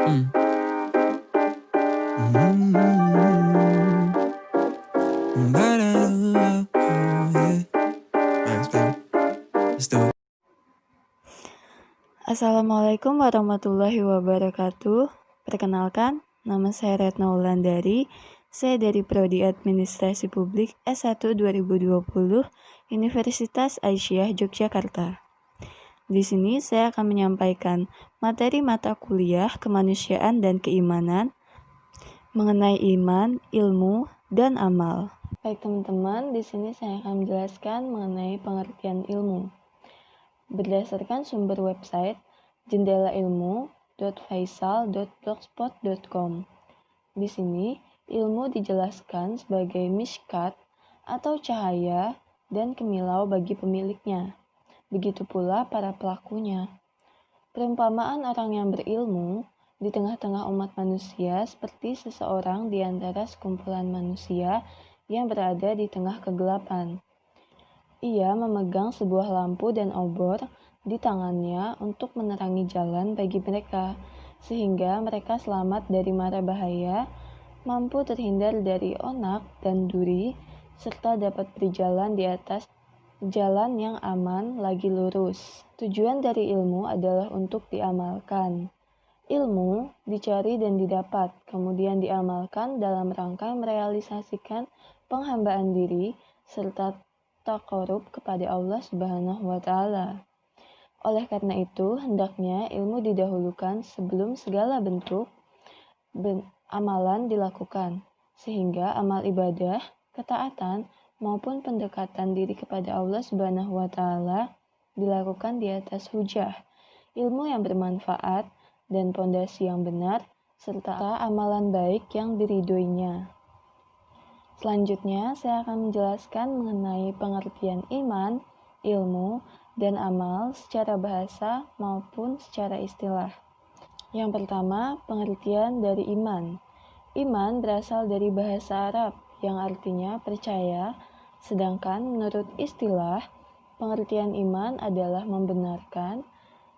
Mm. Mm. Ba-da-da-da-da, yeah. Thanks, baby. Let's do it. Assalamualaikum warahmatullahi wabarakatuh. Perkenalkan, nama saya Retno Wulandari. Saya dari Prodi Administrasi Publik S1 2020 Universitas Aisyah Yogyakarta. Di sini saya akan menyampaikan materi mata kuliah kemanusiaan dan keimanan mengenai iman, ilmu, dan amal. Baik teman-teman, di sini saya akan menjelaskan mengenai pengertian ilmu. Berdasarkan sumber website jendelailmu.faisal.blogspot.com. Di sini, ilmu dijelaskan sebagai mishkat atau cahaya dan kemilau bagi pemiliknya. Begitu pula para pelakunya. Perumpamaan orang yang berilmu di tengah-tengah umat manusia seperti seseorang di antara sekumpulan manusia yang berada di tengah kegelapan. Ia memegang sebuah lampu dan obor di tangannya untuk menerangi jalan bagi mereka, sehingga mereka selamat dari mara bahaya, mampu terhindar dari onak dan duri, serta dapat berjalan di atas jalan yang aman lagi lurus. Tujuan dari ilmu adalah untuk diamalkan. Ilmu dicari dan didapat, kemudian diamalkan dalam rangka merealisasikan penghambaan diri serta taqarrub kepada Allah Subhanahu wa Ta'ala. Oleh karena itu, hendaknya ilmu didahulukan sebelum segala bentuk amalan dilakukan, sehingga amal ibadah, ketaatan, maupun pendekatan diri kepada Allah Subhanahu wa Ta'ala dilakukan di atas hujah, ilmu yang bermanfaat dan pondasi yang benar, serta amalan baik yang diridhoinya. Selanjutnya, saya akan menjelaskan mengenai pengertian iman, ilmu, dan amal secara bahasa maupun secara istilah. Yang pertama, pengertian dari iman. Iman berasal dari bahasa Arab yang artinya percaya, sedangkan menurut istilah, pengertian iman adalah membenarkan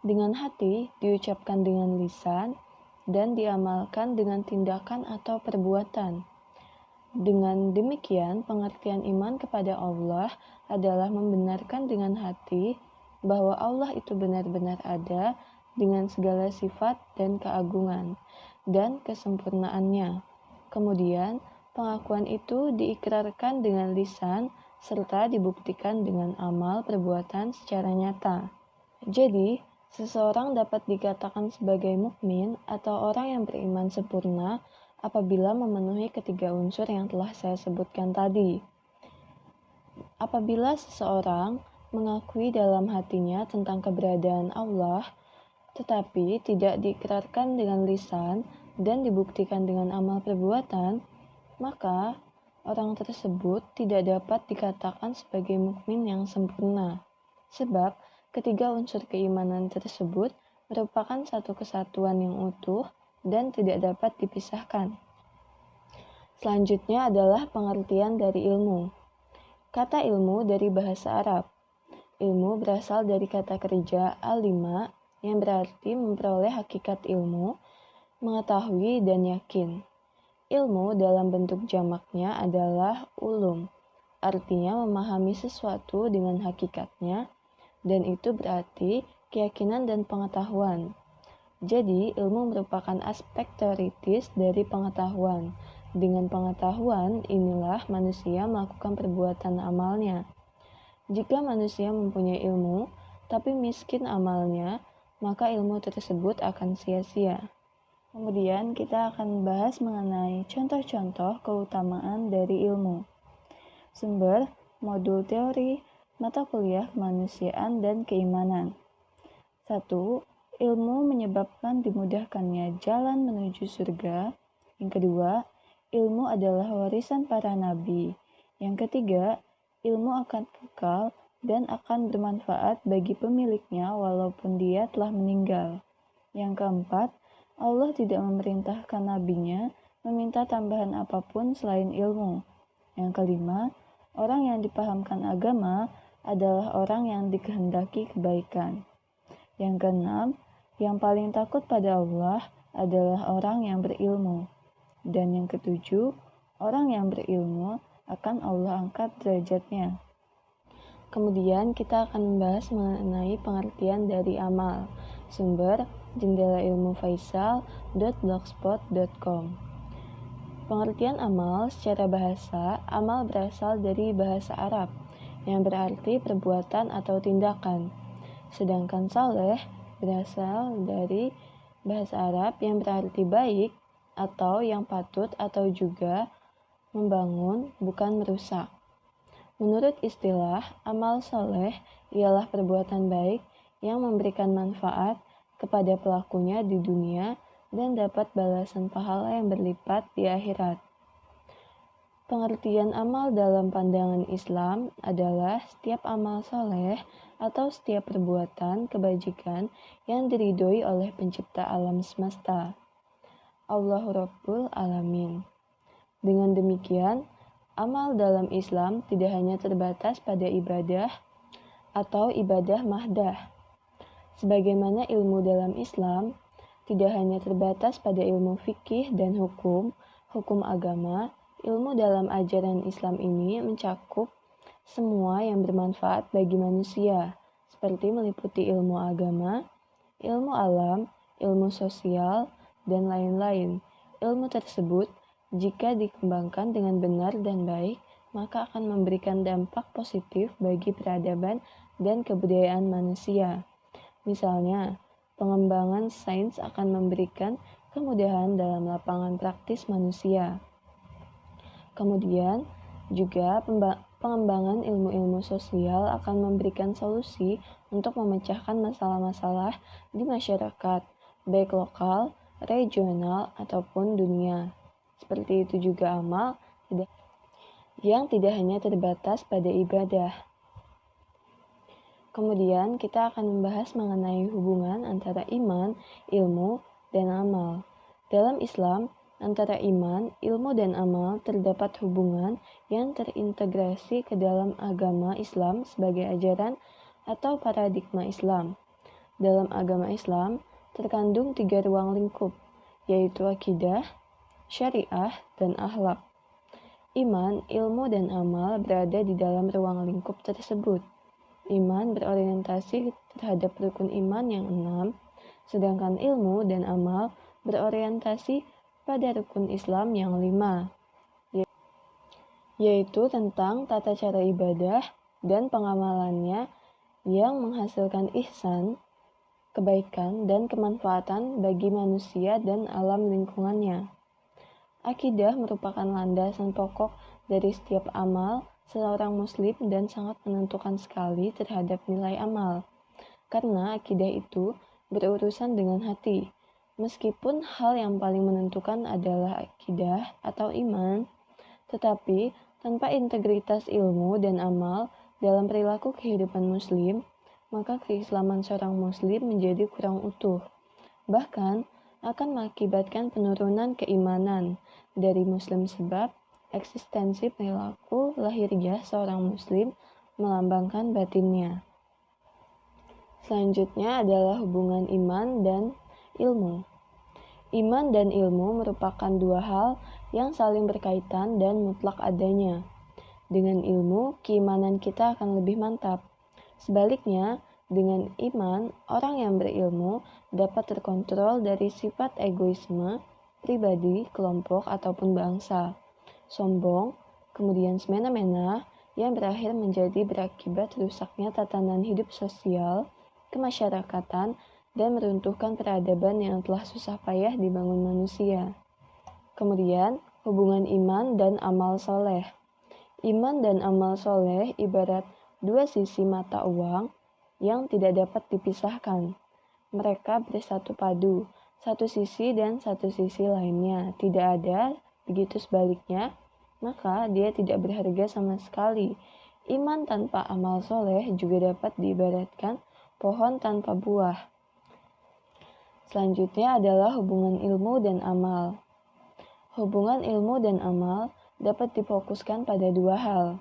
dengan hati, diucapkan dengan lisan, dan diamalkan dengan tindakan atau perbuatan. Dengan demikian, pengertian iman kepada Allah adalah membenarkan dengan hati bahwa Allah itu benar-benar ada dengan segala sifat dan keagungan dan kesempurnaannya. Kemudian, pengakuan itu diikrarkan dengan lisan serta dibuktikan dengan amal perbuatan secara nyata. Jadi, seseorang dapat dikatakan sebagai mukmin atau orang yang beriman sempurna apabila memenuhi ketiga unsur yang telah saya sebutkan tadi. Apabila seseorang mengakui dalam hatinya tentang keberadaan Allah, tetapi tidak diikrarkan dengan lisan dan dibuktikan dengan amal perbuatan, maka orang tersebut tidak dapat dikatakan sebagai mukmin yang sempurna. Sebab ketiga unsur keimanan tersebut merupakan satu kesatuan yang utuh dan tidak dapat dipisahkan. Selanjutnya adalah pengertian dari ilmu. Kata ilmu dari bahasa Arab. Ilmu berasal dari kata kerja al-lima yang berarti memperoleh hakikat ilmu, mengetahui dan yakin. Ilmu dalam bentuk jamaknya adalah ulum, artinya memahami sesuatu dengan hakikatnya, dan itu berarti keyakinan dan pengetahuan. Jadi, ilmu merupakan aspek teoritis dari pengetahuan. Dengan pengetahuan, inilah manusia melakukan perbuatan amalnya. Jika manusia mempunyai ilmu, tapi miskin amalnya, maka ilmu tersebut akan sia-sia. Kemudian kita akan bahas mengenai contoh-contoh keutamaan dari ilmu. Sumber, modul teori, mata kuliah kemanusiaan dan keimanan. 1. Ilmu menyebabkan dimudahkannya jalan menuju surga. Yang kedua, ilmu adalah warisan para nabi. Yang ketiga, ilmu akan kekal dan akan bermanfaat bagi pemiliknya walaupun dia telah meninggal. Yang keempat, Allah tidak memerintahkan nabinya meminta tambahan apapun selain ilmu. Yang kelima, orang yang dipahamkan agama adalah orang yang dikehendaki kebaikan. Yang keenam, yang paling takut pada Allah adalah orang yang berilmu. Dan yang ketujuh, orang yang berilmu akan Allah angkat derajatnya. Kemudian kita akan membahas mengenai pengertian dari amal. Sumber jendelailmufaisal.blogspot.com. Pengertian amal secara bahasa, amal berasal dari bahasa Arab yang berarti perbuatan atau tindakan. Sedangkan saleh berasal dari bahasa Arab yang berarti baik atau yang patut atau juga membangun, bukan merusak. Menurut istilah, amal saleh ialah perbuatan baik yang memberikan manfaat kepada pelakunya di dunia dan dapat balasan pahala yang berlipat di akhirat. Pengertian amal dalam pandangan Islam adalah setiap amal saleh atau setiap perbuatan kebajikan yang diridhoi oleh pencipta alam semesta, Allahu Rabbul Alamin. Dengan demikian, amal dalam Islam tidak hanya terbatas pada ibadah atau ibadah mahdah. Sebagaimana ilmu dalam Islam tidak hanya terbatas pada ilmu fikih dan hukum agama, ilmu dalam ajaran Islam ini mencakup semua yang bermanfaat bagi manusia, seperti meliputi ilmu agama, ilmu alam, ilmu sosial, dan lain-lain. Ilmu tersebut, jika dikembangkan dengan benar dan baik, maka akan memberikan dampak positif bagi peradaban dan kebudayaan manusia. Misalnya, pengembangan sains akan memberikan kemudahan dalam lapangan praktis manusia. Kemudian, juga pengembangan ilmu-ilmu sosial akan memberikan solusi untuk memecahkan masalah-masalah di masyarakat, baik lokal, regional, ataupun dunia. Seperti itu juga amal yang tidak hanya terbatas pada ibadah. Kemudian kita akan membahas mengenai hubungan antara iman, ilmu, dan amal. Dalam Islam, antara iman, ilmu, dan amal terdapat hubungan yang terintegrasi ke dalam agama Islam sebagai ajaran atau paradigma Islam. Dalam agama Islam terkandung 3 ruang lingkup, yaitu akidah, syariah, dan akhlak. Iman, ilmu, dan amal berada di dalam ruang lingkup tersebut. Iman berorientasi terhadap rukun iman yang 6, sedangkan ilmu dan amal berorientasi pada rukun Islam yang 5, yaitu tentang tata cara ibadah dan pengamalannya yang menghasilkan ihsan, kebaikan, dan kemanfaatan bagi manusia dan alam lingkungannya. Akidah merupakan landasan pokok dari setiap amal seorang muslim dan sangat menentukan sekali terhadap nilai amal, karena akidah itu berurusan dengan hati. Meskipun hal yang paling menentukan adalah akidah atau iman, tetapi tanpa integritas ilmu dan amal dalam perilaku kehidupan muslim, maka keislaman seorang muslim menjadi kurang utuh. Bahkan akan mengakibatkan penurunan keimanan dari muslim sebab eksistensi perilaku lahiriah seorang muslim melambangkan batinnya. Selanjutnya adalah hubungan iman dan ilmu. Iman dan ilmu merupakan dua hal yang saling berkaitan dan mutlak adanya. Dengan ilmu, keimanan kita akan lebih mantap. Sebaliknya, dengan iman, orang yang berilmu dapat terkontrol dari sifat egoisme, pribadi, kelompok, ataupun bangsa, sombong, kemudian semena-mena, yang berakhir menjadi berakibat rusaknya tatanan hidup sosial, kemasyarakatan, dan meruntuhkan peradaban yang telah susah payah dibangun manusia. Kemudian, hubungan iman dan amal soleh. Iman dan amal soleh ibarat dua sisi mata uang yang tidak dapat dipisahkan. Mereka bersatu padu, satu sisi dan satu sisi lainnya tidak ada, begitu sebaliknya, maka dia tidak berharga sama sekali. Iman tanpa amal soleh juga dapat diibaratkan pohon tanpa buah. Selanjutnya adalah hubungan ilmu dan amal. Hubungan ilmu dan amal dapat difokuskan pada dua hal.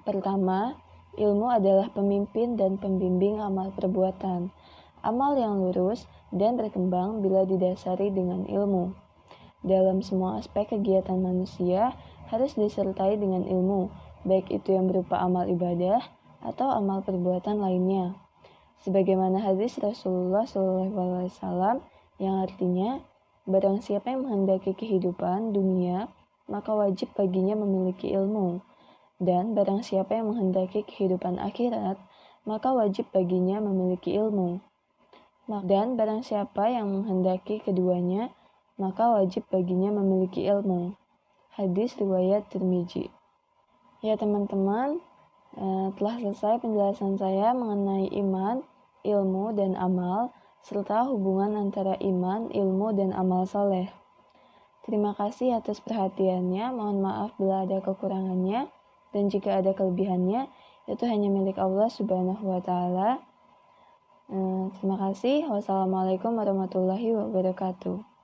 Pertama, ilmu adalah pemimpin dan pembimbing amal perbuatan. Amal yang lurus dan berkembang bila didasari dengan ilmu. Dalam semua aspek kegiatan manusia harus disertai dengan ilmu, baik itu yang berupa amal ibadah atau amal perbuatan lainnya. Sebagaimana hadis Rasulullah SAW yang artinya, barang siapa yang menghendaki kehidupan dunia, maka wajib baginya memiliki ilmu. Dan barang siapa yang menghendaki kehidupan akhirat, maka wajib baginya memiliki ilmu. Dan barang siapa yang menghendaki keduanya, maka wajib baginya memiliki ilmu. Hadis riwayat Tirmizi. Ya teman-teman, telah selesai penjelasan saya mengenai iman, ilmu, dan amal, serta hubungan antara iman, ilmu, dan amal soleh. Terima kasih atas perhatiannya, mohon maaf bila ada kekurangannya, dan jika ada kelebihannya, itu hanya milik Allah Subhanahu wa Ta'ala. Terima kasih. Wassalamualaikum warahmatullahi wabarakatuh.